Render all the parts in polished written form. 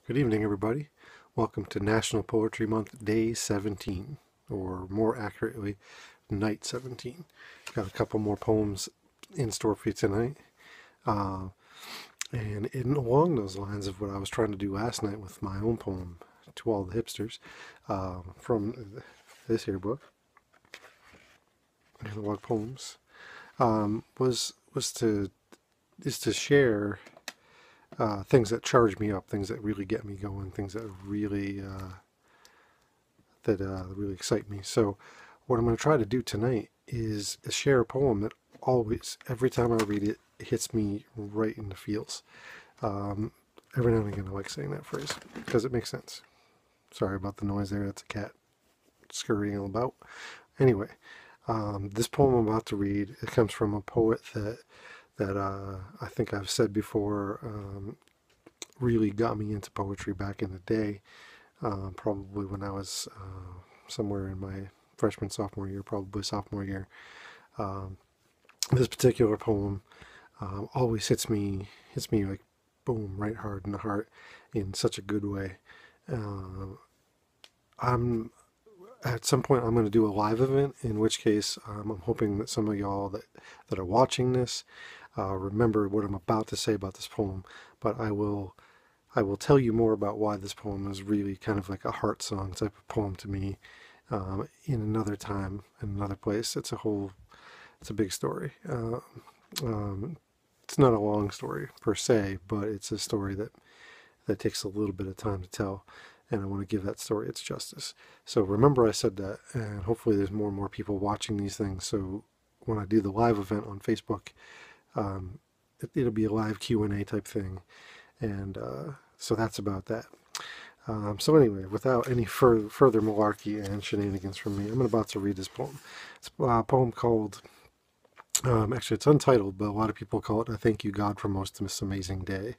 Good evening, everybody. Welcome to National Poetry Month, Day 17, or more accurately, Night 17. Got a couple more poems in store for you tonight. Uh, along those lines of what I was trying to do last night with my own poem, To All the Hipsters, from this here book, Analog Poems, was to is to share things that charge me up, things that really get me going, things that really excite me. So, what I'm going to try to do tonight is share a poem that always, every time I read it, it hits me right in the feels. Um, every now and again, I like saying that phrase because it makes sense. Sorry about the noise there. That's a cat scurrying about. Anyway, this poem I'm about to read, it comes from a poet that I think I've said before, really got me into poetry back in the day, probably when I was somewhere in my freshman, sophomore year, probably sophomore year. Um, this particular poem always hits me like boom, right hard in the heart in such a good way. Uh, I'm At some point I'm going to do a live event, in which case I'm hoping that some of y'all that are watching this remember what I'm about to say about this poem. But I will tell you more about why this poem is really kind of like a heart song type of poem to me, in another time, in another place. It's a big story. Um, it's not a long story per se, but it's a story that takes a little bit of time to tell, and I want to give that story its justice. So remember I said that, and hopefully there's more and more people watching these things. So when I do the live event on Facebook, um, it'll be a live Q&A type thing, and so that's about that. So anyway, without any further malarkey and shenanigans from me, I'm about to read this poem. It's a poem called, actually it's untitled, but a lot of people call it "I Thank You God for Most This Amazing Day."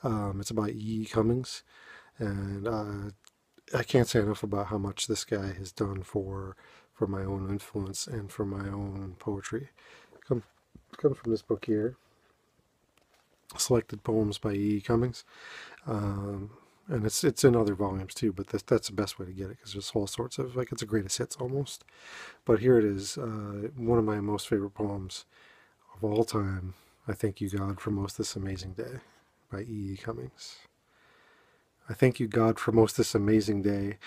It's about E. E. Cummings, and I can't say enough about how much this guy has done for my own influence and for my own poetry. Come comes from this book here, Selected Poems by E. E. Cummings. Um, and it's in other volumes too, but that's the best way to get it because there's all sorts of, like, it's a greatest hits almost. But here it is, one of my most favorite poems of all time. I thank you God for most this amazing day, by E. E. Cummings. I thank you God for most this amazing day,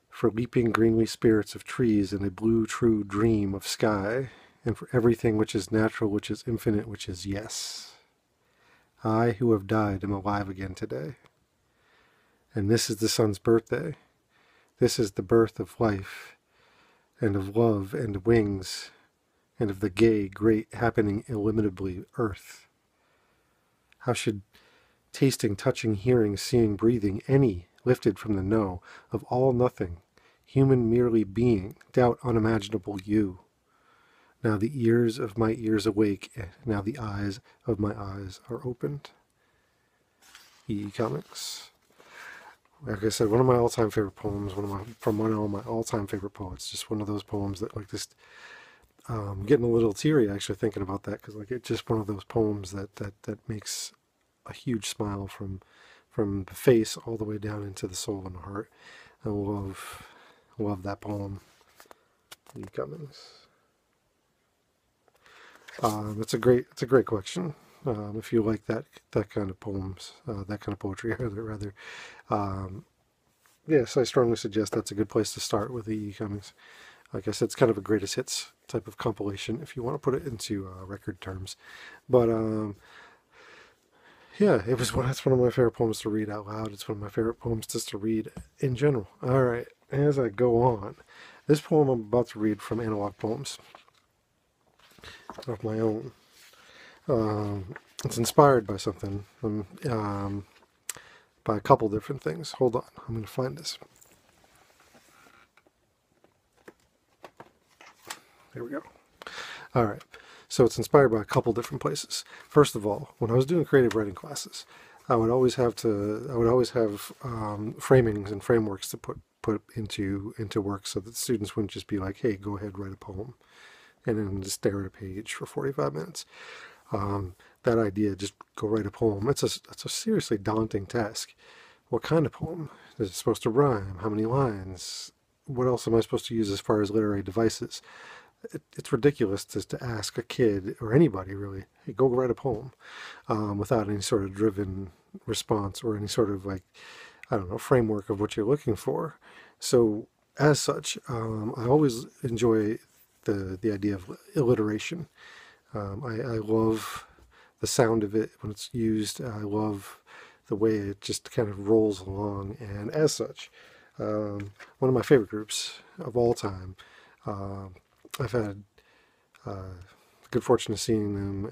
for leaping greenly spirits of trees in a blue true dream of sky, and for everything which is natural, which is infinite, which is yes. I who have died am alive again today. And this is the sun's birthday. This is the birth of life, and of love, and wings, and of the gay, great, happening illimitably earth. How should tasting, touching, hearing, seeing, breathing, any lifted from the no of all nothing, human merely being, doubt unimaginable you? Now the ears of my ears awake, now the eyes of my eyes are opened. E. E. Comics. Like I said, one of my all-time favorite poems, from one of my all-time favorite poets. Just one of those poems that, like, just getting a little teary actually thinking about that, because like it's just one of those poems that makes a huge smile from the face all the way down into the soul and the heart. I love that poem. E. Cummings. It's a great collection. If you like that kind of poems, that kind of poetry, rather, um, yes, I strongly suggest that's a good place to start with E. E. Cummings. Like I said, it's kind of a greatest hits type of compilation if you want to put it into record terms. But yeah, it's one of my favorite poems to read out loud. It's one of my favorite poems just to read in general. All right, as I go on, this poem I'm about to read from Analog Poems of my own. It's inspired by something, by a couple different things. Hold on, I'm going to find this. There we go. All right. So it's inspired by a couple different places. First of all, when I was doing creative writing classes, I would always have framings and frameworks to put into work, so that students wouldn't just be like, "Hey, go ahead, write a poem," and then just stare at a page for 45 minutes. That idea, just go write a poem. It's a seriously daunting task. What kind of poem? Is it supposed to rhyme? How many lines? What else am I supposed to use as far as literary devices? It's ridiculous to ask a kid, or anybody really, hey, go write a poem, without any sort of driven response or any sort of, like, I don't know, framework of what you're looking for. So as such, I always enjoy the idea of alliteration. I love the sound of it when it's used. I love the way it just kind of rolls along. And as such, one of my favorite groups of all time, I've had the good fortune of seeing them,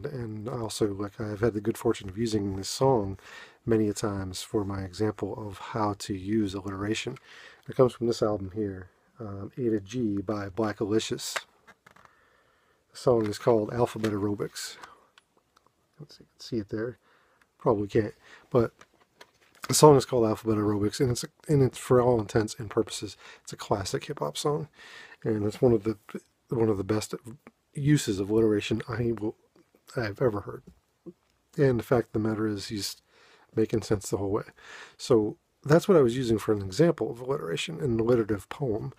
and also, like, I've had the good fortune of using this song many a times for my example of how to use alliteration. It comes from this album here, A to G by Blackalicious. The song is called Alphabet Aerobics. Let's see, you can see it there. Probably can't, but the song is called Alphabet Aerobics, and it's for all intents and purposes, it's a classic hip hop song, and it's one of the best uses of alliteration I've ever heard. And the fact of the matter is, he's making sense the whole way. So that's what I was using for an example of alliteration, an alliterative poem,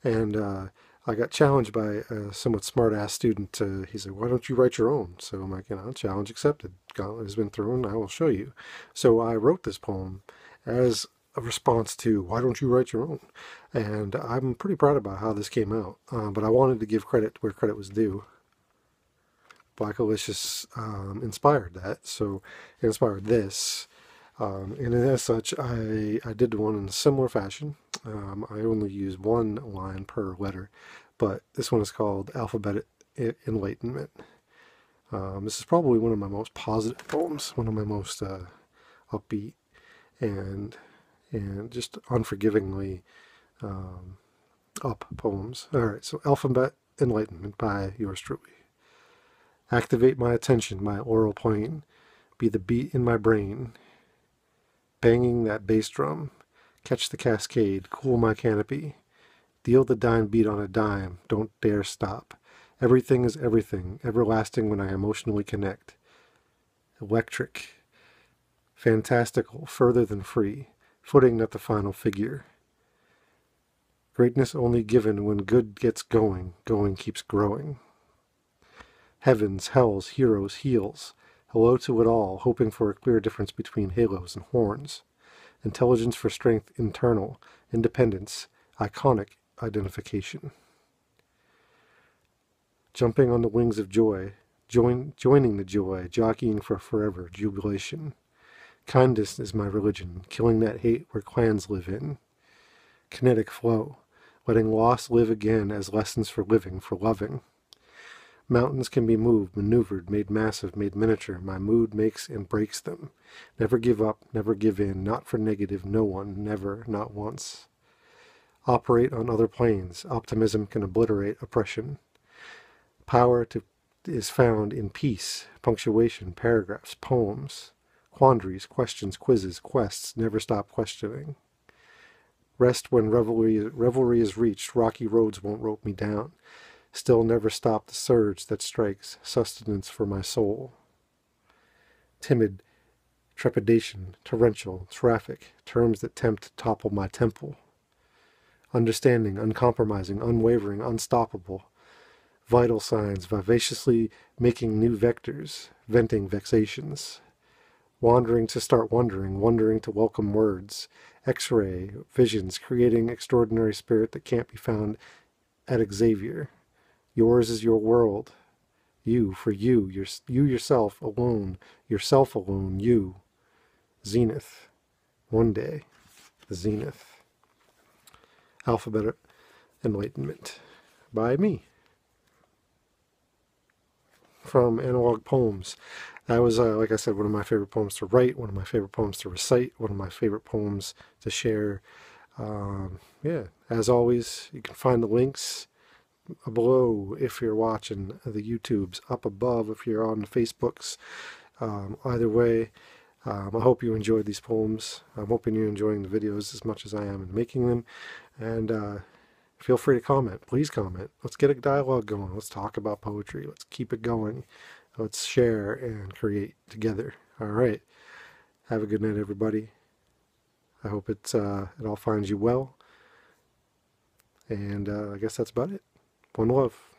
and I got challenged by a somewhat smart-ass student. He said, "Why don't you write your own?" So I'm like, challenge accepted. Gauntlet has been thrown. I will show you. So I wrote this poem as a response to, "Why don't you write your own?" And I'm pretty proud about how this came out. But I wanted to give credit where credit was due. Blackalicious inspired that, so it inspired this. And as such, I did one in a similar fashion. I only use one line per letter, but this one is called Alphabet Enlightenment. This is probably one of my most positive poems, one of my most upbeat and just unforgivingly up poems. All right, so Alphabet Enlightenment by yours truly. Activate my attention, my oral plane, be the beat in my brain, banging that bass drum, catch the cascade, cool my canopy, deal the dime beat on a dime, don't dare stop. Everything is everything, everlasting when I emotionally connect. Electric, fantastical, further than free, footing at the final figure. Greatness only given when good gets going, going keeps growing. Heavens, hells, heroes, heels. Hello to it all, hoping for a clear difference between halos and horns. Intelligence for strength, internal. Independence, iconic identification. Jumping on the wings of joy, joining the joy, jockeying for forever, jubilation. Kindness is my religion, killing that hate where clans live in. Kinetic flow, letting loss live again as lessons for living, for loving. Mountains can be moved, maneuvered, made massive, made miniature. My mood makes and breaks them. Never give up, never give in, not for negative, no one, never, not once. Operate on other planes. Optimism can obliterate oppression. Power is found in peace, punctuation, paragraphs, poems, quandaries, questions, quizzes, quests, never stop questioning. Rest when revelry is reached, rocky roads won't rope me down. Still never stop the surge that strikes, sustenance for my soul. Timid, trepidation, torrential, traffic, terms that tempt to topple my temple. Understanding, uncompromising, unwavering, unstoppable. Vital signs, vivaciously making new vectors, venting vexations. Wandering to start wondering, wondering to welcome words. X-ray, visions, creating extraordinary spirit that can't be found at Xavier. Yours is your world. You, for you, you yourself alone, you. Zenith. One day, the zenith. Alphabet Enlightenment by me. From Analog Poems. That was, like I said, one of my favorite poems to write, one of my favorite poems to recite, one of my favorite poems to share. Yeah, as always, you can find the links below if you're watching the YouTubes, up above if you're on the Facebooks. Either way, I hope you enjoyed these poems. I'm hoping you're enjoying the videos as much as I am in making them. And feel free to comment. Please comment. Let's get a dialogue going. Let's talk about poetry. Let's keep it going. Let's share and create together. All right. Have a good night, everybody. I hope it all finds you well. And I guess that's about it. One love.